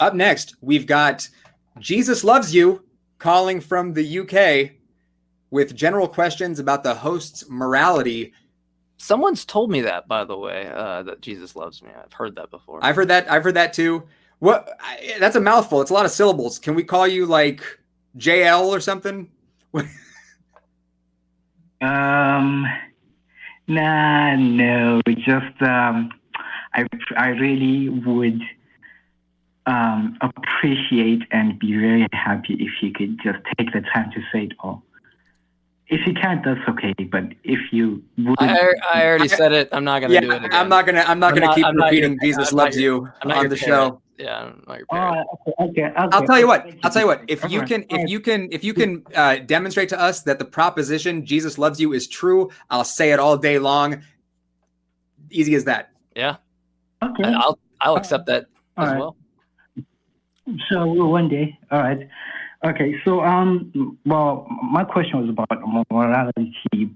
Up next, we've got Jesus Loves You calling from the UK with general questions about the host's morality. Someone's told me that, by the way, that Jesus loves me. I've heard that before. I've heard that too. That's a mouthful. It's a lot of syllables. Can we call you like JL or something? No, just I really would appreciate and be very happy if you could just take the time to say it all. If you can't, that's okay. But if you would, I already said it. I'm not gonna do it again. I'm not gonna keep repeating Jesus loves you on the show. Yeah, I'm not your parent. Okay. I'll tell you what. If you can demonstrate to us that the proposition Jesus loves you is true, I'll say it all day long. Easy as that. Yeah. Okay. I'll accept that as well. So one day, all right. Okay, so well, my question was about morality,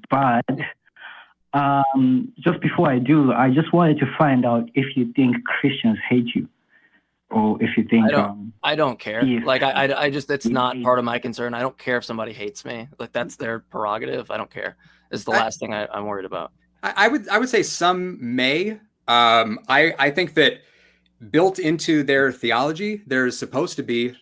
but just before I do, I just wanted to find out if you think Christians hate you, or if you think I don't care. Like I just it's not part of my concern. I don't care if somebody hates me. Like that's their prerogative. I don't care. It's the last thing I'm worried about. I would say some may. I think that built into their theology, there's supposed to be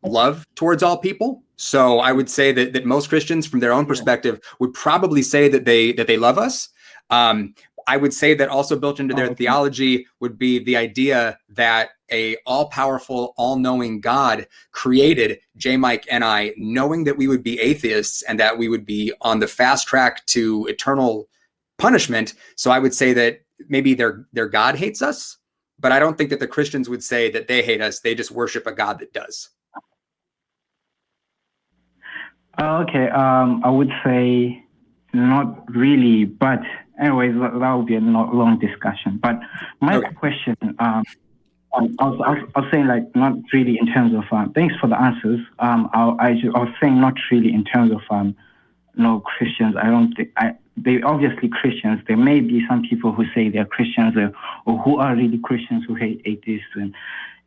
love towards all people. So I would say that most Christians, from their own perspective, would probably say that they love us. I would say that also built into their theology would be the idea that a all-powerful, all-knowing God created J. Mike and I, knowing that we would be atheists and that we would be on the fast track to eternal punishment. So I would say that maybe their God hates us, but I don't think that the Christians would say that they hate us. They just worship a God that does. Okay, I would say not really, but anyways, that would be a long discussion. But my question, I was saying like not really in terms of thanks for the answers. I was saying not really in terms of no Christians. I don't think they obviously Christians. There may be some people who say they're Christians or who are really Christians who hate atheists and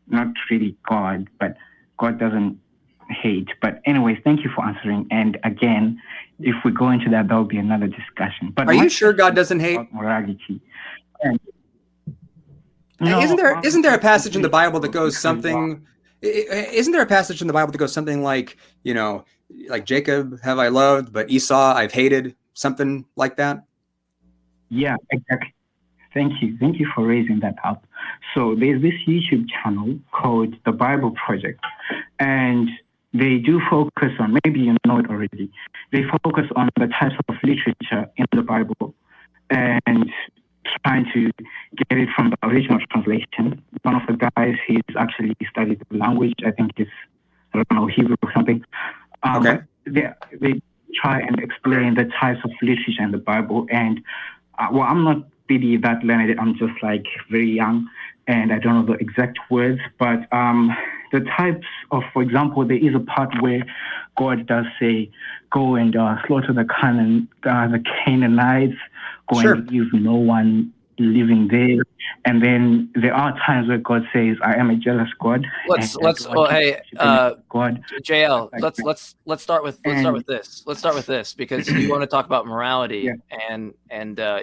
not really God, but God doesn't hate. But anyways, thank you for answering. And again, if we go into that, will be another discussion. But are you sure God doesn't hate? Morality. Isn't there a passage in the Bible that goes something? Isn't there a passage in the Bible that goes something like, like Jacob have I loved, but Esau I've hated, something like that? Yeah, exactly. Thank you for raising that up. So there's this YouTube channel called The Bible Project, and they do focus on, maybe you know it already, they focus on the types of literature in the Bible and trying to get it from the original translation. One of the guys, he's actually studied the language. I think it's, I don't know, Hebrew or something. Okay. They try and explain the types of literature in the Bible. And well, I'm not really that learned. I'm just like very young and I don't know the exact words, but the types of, for example, there is a part where God does say, go and slaughter the Canaanites, go and leave no one living there. And then there are times where God says, I am a jealous God. Let's God. JL, let's start with this. Let's start with this because you want to talk about morality and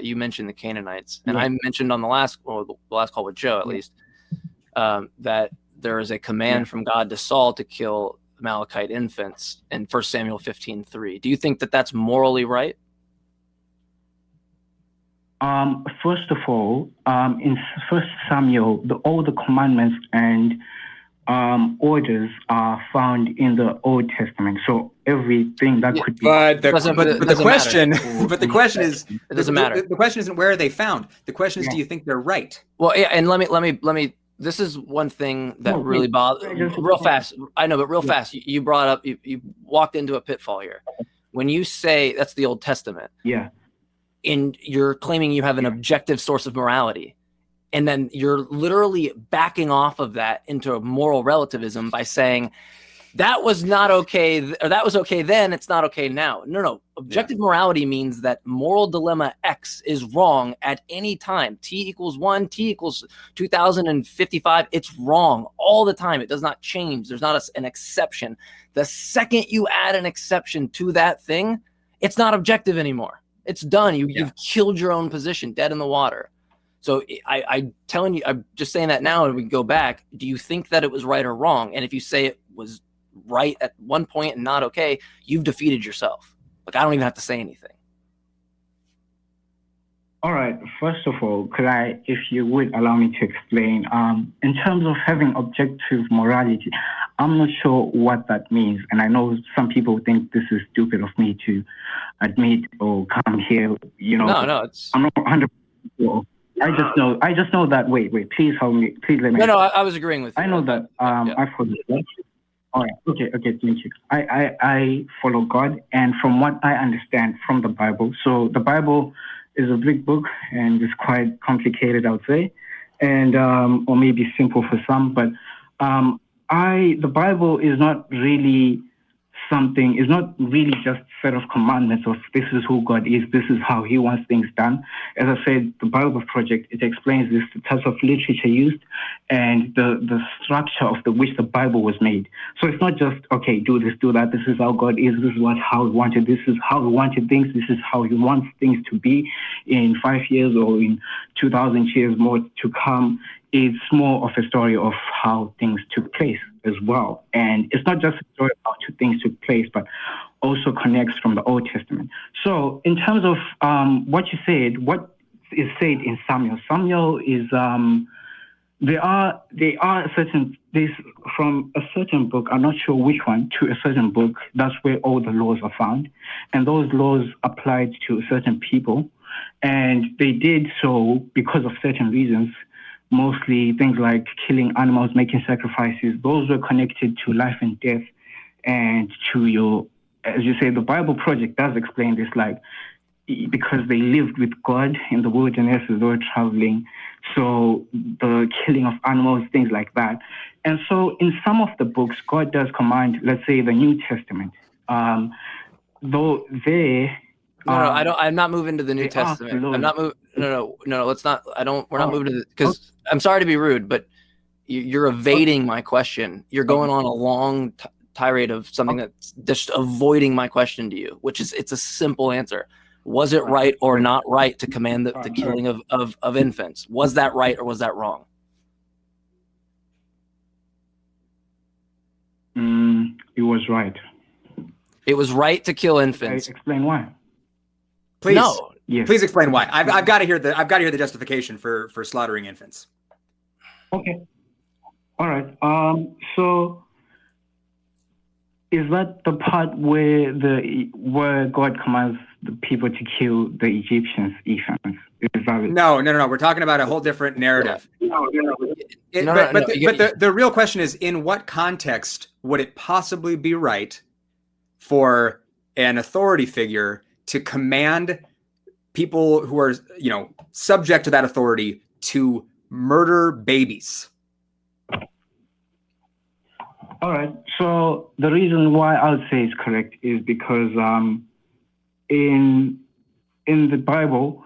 you mentioned the Canaanites. And I mentioned on the last call with Joe at least, that there is a command from God to Saul to kill Amalekite infants in 1 Samuel 15:3. Do you think that that's morally right? First of all, in 1 Samuel, all the commandments and orders are found in the Old Testament. So everything that could be. But the question is, it doesn't matter. The question isn't where are they found. The question is, do you think they're right? Well, yeah, and let me. This is one thing that really bothers real fast. I know, but real fast. You brought up. You walked into a pitfall here. When you say that's the Old Testament. Yeah. And you're claiming you have an objective source of morality. And then you're literally backing off of that into moral relativism by saying that was not okay, or that was okay then, it's not okay now. No. Objective morality means that moral dilemma X is wrong at any time. T equals 1, T equals 2055. It's wrong all the time. It does not change. There's not an exception. The second you add an exception to that thing, it's not objective anymore. It's done. You've killed your own position, dead in the water. So I'm telling you, I'm just saying that now, and we can go back. Do you think that it was right or wrong? And if you say it was right at one point and not okay, you've defeated yourself. Like, I don't even have to say anything. All right. First of all, could I, if you would allow me to explain, in terms of having objective morality, I'm not sure what that means. And I know some people think this is stupid of me to admit or come here, No, it's... I'm not 100% sure. I just know that. Wait. Please help me. Please let me. No, I was agreeing with you. I know that. I follow God. All right. Okay. Thank you. I follow God, and from what I understand from the Bible, so the Bible is a big book and it's quite complicated, I would say, and or maybe simple for some. But the Bible is not really something. It's not really just a set of commandments of this is who God is, this is how He wants things done. As I said, the Bible Project, it explains this, the types of literature used and the structure of which the Bible was made. So it's not just, okay, do this, do that, this is how God is, this is how He wanted, this is how He wanted things, this is how He wants things to be in 5 years or in 2,000 years more to come. It's more of a story of how things took place as well. And it's not just a story of how things took place, but also connects from the Old Testament. So in terms of what you said, what is said in Samuel is there are certain, this from a certain book, I'm not sure which one, to a certain book, that's where all the laws are found. And those laws applied to certain people. And they did so because of certain reasons. Mostly things like killing animals, making sacrifices. Those were connected to life and death and to your, as you say, the Bible Project does explain this, like, because they lived with God in the wilderness as they were traveling. So the killing of animals, things like that. And so in some of the books, God does command, let's say the New Testament, though they... I'm not moving to the New Testament. I'm not moving. No. Let's not. We're not moving to the, because I'm sorry to be rude, but you're evading my question. You're going on a long tirade of something that's just avoiding my question to you, which is, it's a simple answer. Was it right or not right to command the killing of infants? Was that right or was that wrong? It was right. It was right to kill infants. Explain why. Please, no. Yes. Please explain why. I've got to hear the justification for slaughtering infants. Okay. All right. So is that the part where God commands the people to kill the Egyptians, infants? Is that it? No. We're talking about a whole different narrative. But the real question is, in what context would it possibly be right for an authority figure to command people who are, subject to that authority to murder babies? All right. So the reason why I would say it's correct is because in the Bible,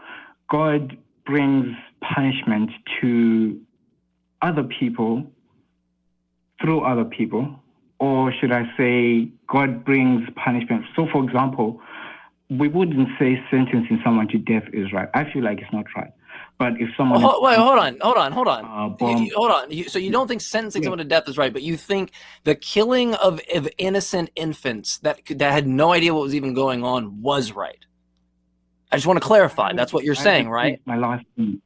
God brings punishment to other people through other people, or should I say God brings punishment. So for example, we wouldn't say sentencing someone to death is right. I feel like it's not right. But if someone... hold on. So you don't think sentencing someone to death is right, but you think the killing of innocent infants that had no idea what was even going on was right? I just want to clarify. That's what you're saying, right? My last thing.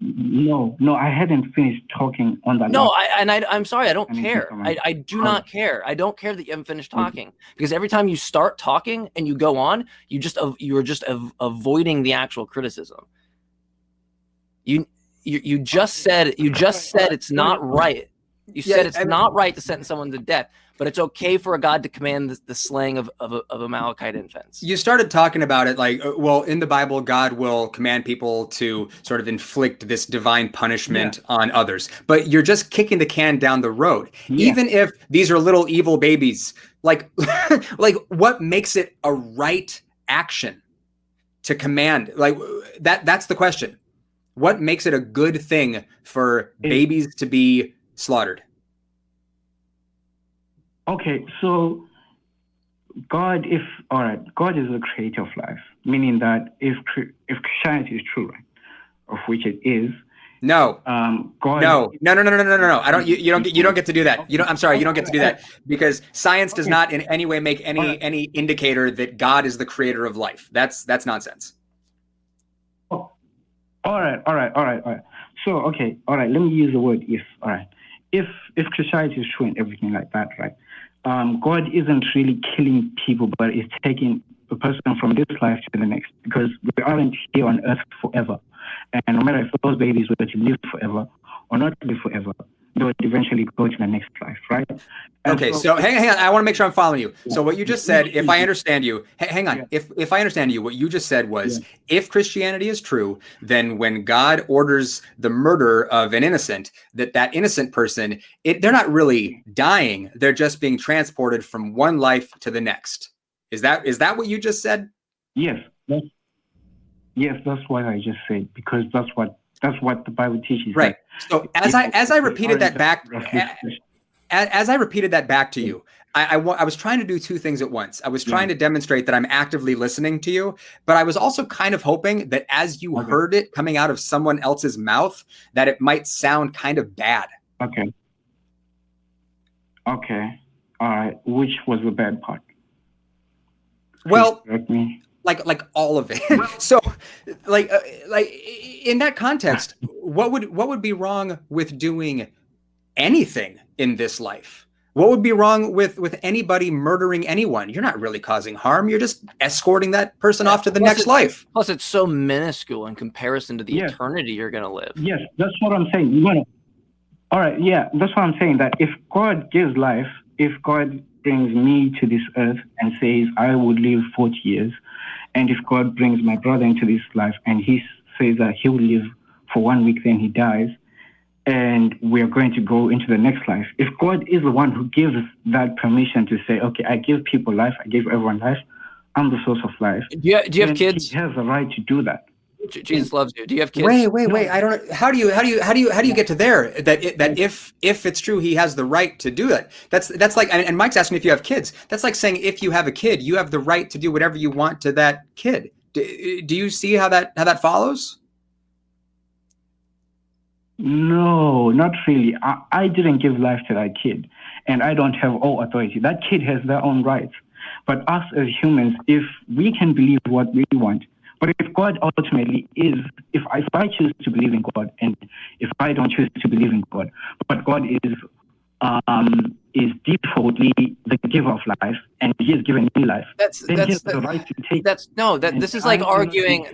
No, I hadn't finished talking on that. No, I'm sorry. I don't care. I do not care. I don't care that you haven't finished talking, because every time you start talking and you go on, you're just avoiding the actual criticism. You just said it's not right. You said it's not right to sentence someone to death, but it's okay for a God to command the slaying of Amalekite infants. You started talking about it like, well, in the Bible, God will command people to sort of inflict this divine punishment on others. But you're just kicking the can down the road. Yeah. Even if these are little evil babies, like, like what makes it a right action to command? Like that's the question. What makes it a good thing for babies to be slaughtered? Okay, so God is the creator of life, meaning that if Christianity is true, right, of which it is. No. God. No. I don't. You don't get to do that. You don't. I'm sorry. You don't get to do that because science does not in any way make any indicator that God is the creator of life. That's nonsense. All right. So, okay, all right, let me use the word if, all right. If Christianity is true and everything like that, right, God isn't really killing people, but is taking a person from this life to the next, because we aren't here on earth forever. And no matter if those babies were to live forever or not live forever, they would eventually go to the next life, right? And okay, so hang on. I want to make sure I'm following you. So what you just said, if I understand you, hang on. If I understand you, what you just said was, if Christianity is true, then when God orders the murder of an innocent, that innocent person, they're not really dying. They're just being transported from one life to the next. Is that what you just said? Yes. That's what I just said, because that's what the Bible teaches. Right. So as I repeated that back, as I repeated that back to you, I was trying to do two things at once. I was trying to demonstrate that I'm actively listening to you, but I was also kind of hoping that as you heard it coming out of someone else's mouth, that it might sound kind of bad. Okay. All right. Which was the bad part? Well, like all of it. So like in that context, what would be wrong with doing anything in this life? What would be wrong with anybody murdering anyone? You're not really causing harm. You're just escorting that person off to the next life. Plus, it's so minuscule in comparison to the eternity you're going to live. Yes, that's what I'm saying. All right, that's what I'm saying, that if God gives life, if God brings me to this earth and says, I would live 40 years, and if God brings my brother into this life and he says that he will live for 1 week, then he dies, and we are going to go into the next life. If God is the one who gives that permission to say, okay, I give people life, I give everyone life, I'm the source of life. Do you have kids? He has the right to do that. Jesus loves you. Do you have kids? Wait. I don't know. How do you get to there? That if it's true, he has the right to do that. That's like, and Mike's asking if you have kids. That's like saying if you have a kid, you have the right to do whatever you want to that kid. Do you see how that follows? No, not really. I didn't give life to that kid, and I don't have all authority. That kid has their own rights. But us as humans, if we can believe what we want, but if God ultimately is, if I choose to believe in God, and if I don't choose to believe in God, but God is defaultly the giver of life, and He has given me life. This is like arguing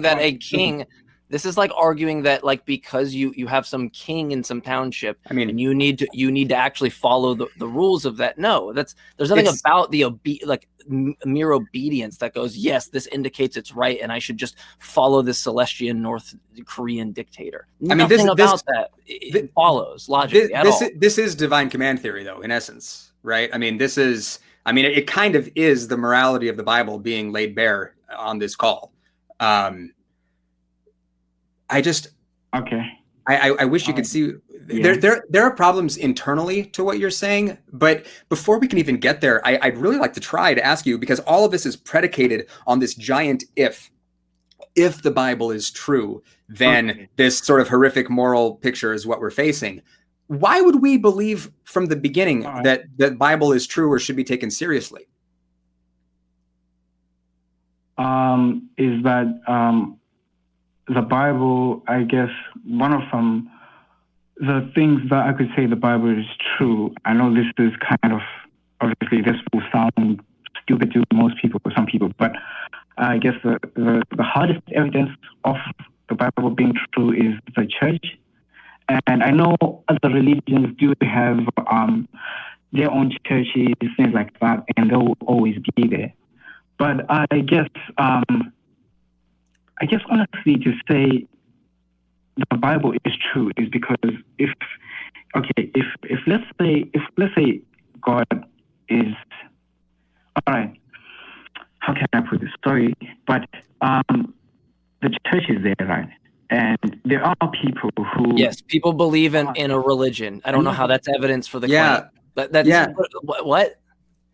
that a king. This is like arguing that, like, because you have some king in some township, and you need to actually follow the rules of that. No, there's nothing about the mere obedience that goes, yes, this indicates it's right, and I should just follow this celestial North Korean dictator. Nothing about that. It follows logically at all. This is divine command theory, though, in essence, right? It kind of is the morality of the Bible being laid bare on this call. I wish you could see there are problems internally to what you're saying, but before we can even get there, I'd really like to try to ask you, because all of this is predicated on this giant if the Bible is true, then this sort of horrific moral picture is what we're facing. Why would we believe from the beginning that the Bible is true or should be taken seriously? The Bible, I guess, one of the things that I could say the Bible is true. I know this is kind of, obviously this will sound stupid to most people, or some people, but I guess the hardest evidence of the Bible being true is the church. And I know other religions do have their own churches, things like that, and they'll always be there. But I guess honestly to say the Bible is true is because if let's say God is, all right, how can I put this? Sorry, but the church is there, right? And there are people who... Yes, people believe in a religion. I don't know how that's evidence for the claim. But that's... Yeah. What?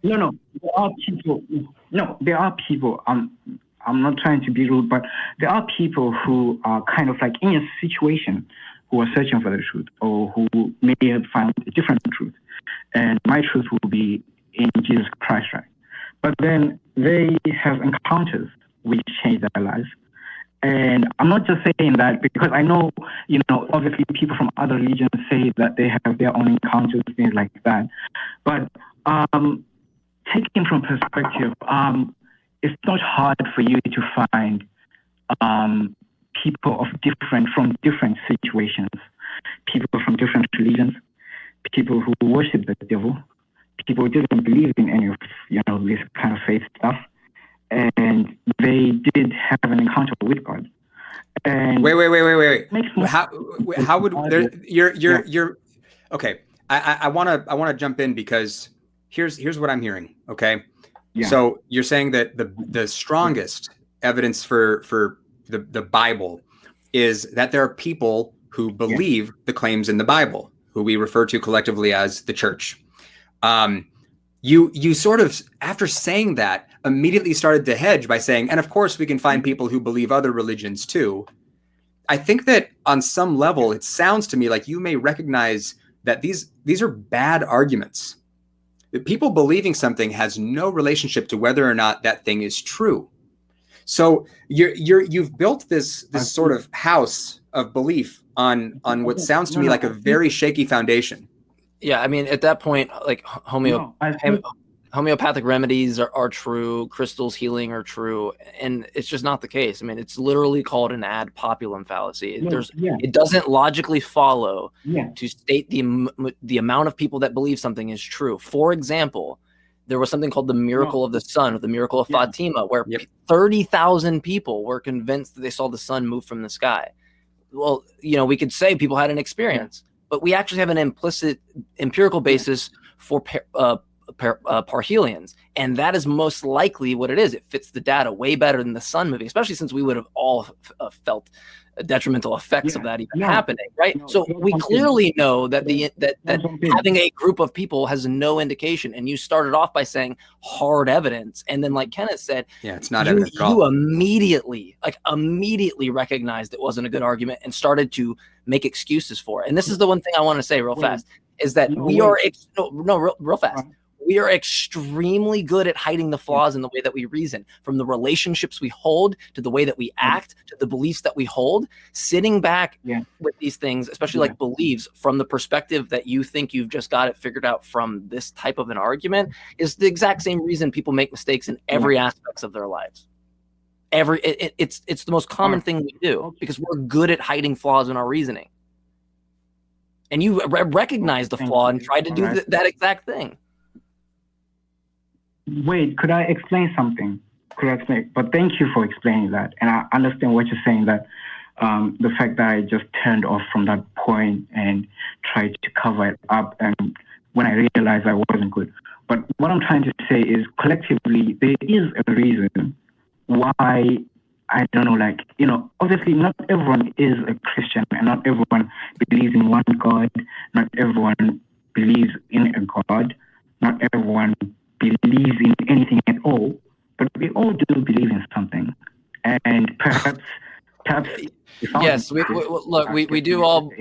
No, there are people... No, there are people... I'm not trying to be rude, but there are people who are kind of like in a situation who are searching for the truth or who may have found a different truth. And my truth will be in Jesus Christ, right? But then they have encounters which change their lives. And I'm not just saying that because I know, obviously people from other religions say that they have their own encounters, things like that. But taking from perspective, it's not hard for you to find people from different situations, people from different religions, people who worship the devil, people who didn't believe in any of this kind of faith stuff, and they did have an encounter with God. And wait. How would you're okay? I wanna jump in because here's what I'm hearing. Okay. Yeah. So you're saying that the strongest evidence for the Bible is that there are people who believe the claims in the Bible, who we refer to collectively as the church. You sort of, after saying that, immediately started to hedge by saying, and of course we can find people who believe other religions too. I think that on some level, it sounds to me like you may recognize that these are bad arguments. People believing something has no relationship to whether or not that thing is true. So you've built this sort of house of belief on what sounds to me like a very shaky foundation. Yeah, I mean, at that point, like homeopathic remedies are true, crystals healing are true, and it's just not the case. I mean, it's literally called an ad populum fallacy. It doesn't logically follow to state the amount of people that believe something is true. For example, there was something called the miracle of the sun, or the miracle of Fatima, where 30,000 people were convinced that they saw the sun move from the sky. Well, we could say people had an experience, but we actually have an implicit empirical basis for parhelions, and that is most likely what it is. It fits the data way better than the sun moving, especially since we would have all felt detrimental effects of that even happening, right? So we clearly know that that having a group of people has no indication. And you started off by saying hard evidence, and then, like Kenneth said, it's not evidence at all. You immediately recognized it wasn't a good argument and started to make excuses for it. And this is the one thing I want to say real fast is that real fast. We are extremely good at hiding the flaws in the way that we reason, from the relationships we hold to the way that we act to the beliefs that we hold. Sitting back with these things, especially like beliefs, from the perspective that you think you've just got it figured out from this type of an argument, is the exact same reason people make mistakes in every aspect of their lives. It's the most common thing we do because we're good at hiding flaws in our reasoning. And you recognize the flaw and tried to do that exact thing. Wait, could I explain something? But thank you for explaining that. And I understand what you're saying, that the fact that I just turned off from that point and tried to cover it up, and when I realized I wasn't good. But what I'm trying to say is, collectively, there is a reason why, I don't know, obviously not everyone is a Christian, and not everyone believes in one God. Not everyone believes in a God. Not everyone believes in anything at all, but we all do believe in something, and perhaps yes, we do all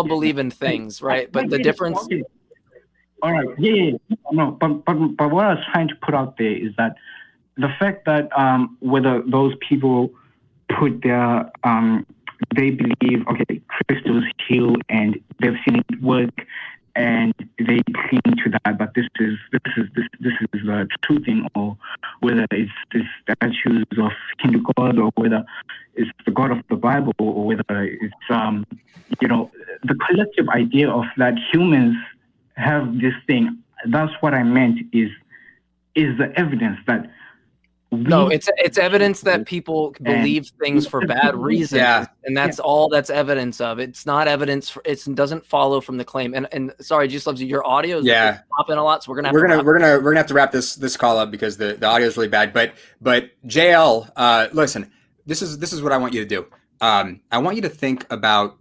believe in things, right? But the difference. Okay. All right, no, but what I was trying to put out there is that the fact that whether those people put their they believe crystals heal and they've seen it work, and they cling to that, but this is the true thing, or whether it's the statues of Hindu God, or whether it's the God of the Bible, or whether it's the collective idea of that humans have this thing. That's what I meant is the evidence that no, it's evidence that people believe things for bad reasons, and that's all that's evidence of. It's not evidence for, it doesn't follow from the claim. And sorry, just loves you. Your audio is popping a lot, so we're gonna have to wrap this call up because the audio is really bad. But JL, listen, this is what I want you to do. I want you to think about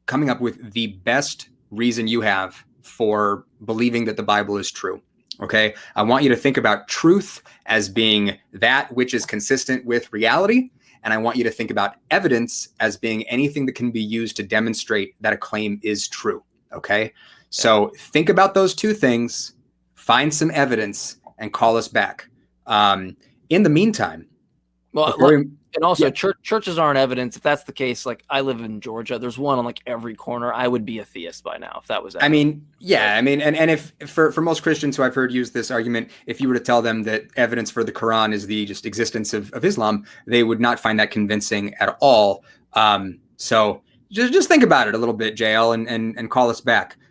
coming up with the best reason you have for believing that the Bible is true. Okay. I want you to think about truth as being that which is consistent with reality. And I want you to think about evidence as being anything that can be used to demonstrate that a claim is true. Okay. So think about those two things, find some evidence, and call us back. In the meantime, and also churches aren't evidence. If that's the case, like I live in Georgia, there's one on like every corner. I would be a theist by now if that was evidence. And if for most Christians who I've heard use this argument, if you were to tell them that evidence for the Quran is the just existence of Islam, they would not find that convincing at all. So just think about it a little bit, JL, and call us back.